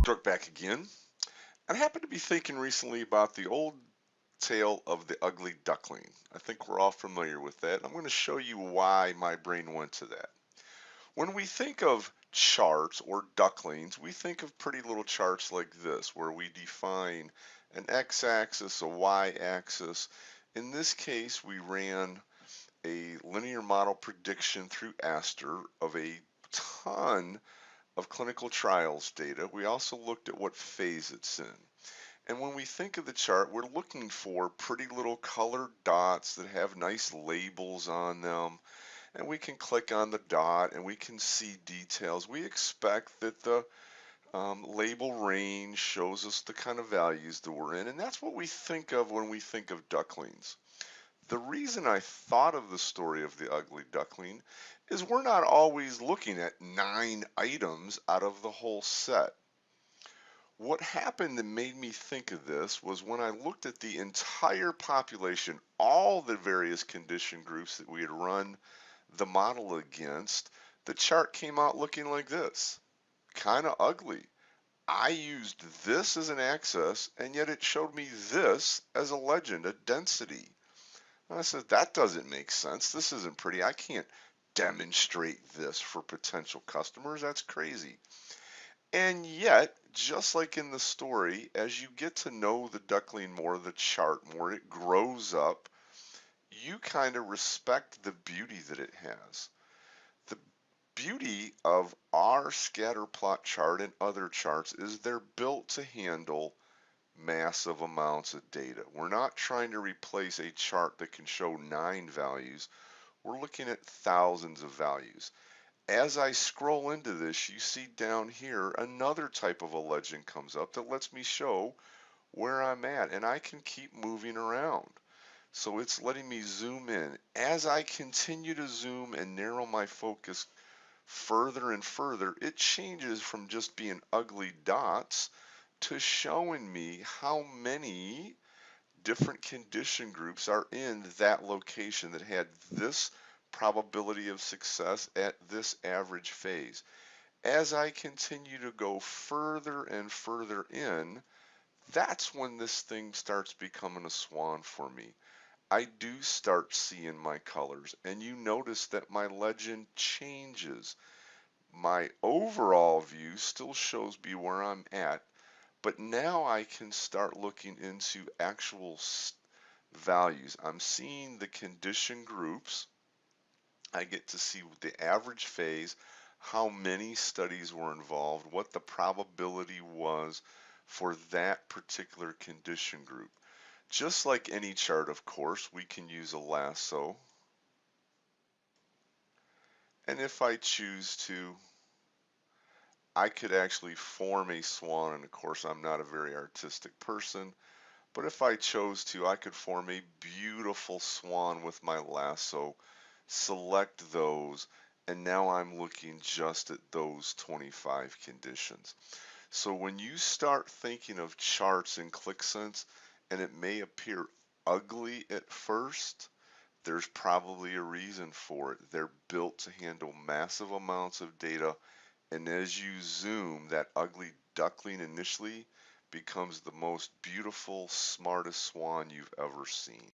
Dirk back again. I happened to be thinking recently about the old tale of the ugly duckling. I think we're all familiar with that. I'm going to show you why my brain went to that. When we think of charts or ducklings, we think of pretty little charts like this, where we define an x-axis, a y-axis. In this case, we ran a linear model prediction through Aster of a ton of clinical trials data. We also looked at what phase it's in. And when we think of the chart, we're looking for pretty little colored dots that have nice labels on them. And we can click on the dot and we can see details. We expect that the label range shows us the kind of values that we're in. And that's what we think of when we think of ducklings. The reason I thought of the story of the ugly duckling is we're not always looking at 9 items out of the whole set. What happened that made me think of this was when I looked at the entire population, all the various condition groups that we had run the model against, the chart came out looking like this. Kind of ugly. I used this as an axis, and yet it showed me this as a legend, a density. And I said, that doesn't make sense. This isn't pretty. I can't demonstrate this for potential customers. That's crazy. And yet, just like in the story, as you get to know the duckling more, the chart more, it grows up, you kind of respect the beauty that it has. The beauty of our scatter plot chart and other charts is they're built to handle massive amounts of data. We're not trying to replace a chart that can show 9 values. We're looking at thousands of values. As I scroll into this, you see down here another type of a legend comes up that lets me show where I'm at, and I can keep moving around. So it's letting me zoom in. As I continue to zoom and narrow my focus further and further, it changes from just being ugly dots to showing me how many different condition groups are in that location that had this probability of success at this average phase. As I continue to go further and further in, that's when this thing starts becoming a swan for me. I do start seeing my colors, and you notice that my legend changes. My overall view still shows me where I'm at, but now I can start looking into actual values. I'm seeing the condition groups. I get to see the average phase, how many studies were involved, what the probability was for that particular condition group. Just like any chart, of course, we can use a lasso. And if I choose to, I could actually form a swan. And of course, I'm not a very artistic person. But if I chose to, I could form a beautiful swan with my lasso, select those, and now I'm looking just at those 25 conditions. So when you start thinking of charts in Qlik Sense, and it may appear ugly at first, there's probably a reason for it. They're built to handle massive amounts of data, and as you zoom, that ugly duckling initially becomes the most beautiful, smartest swan you've ever seen.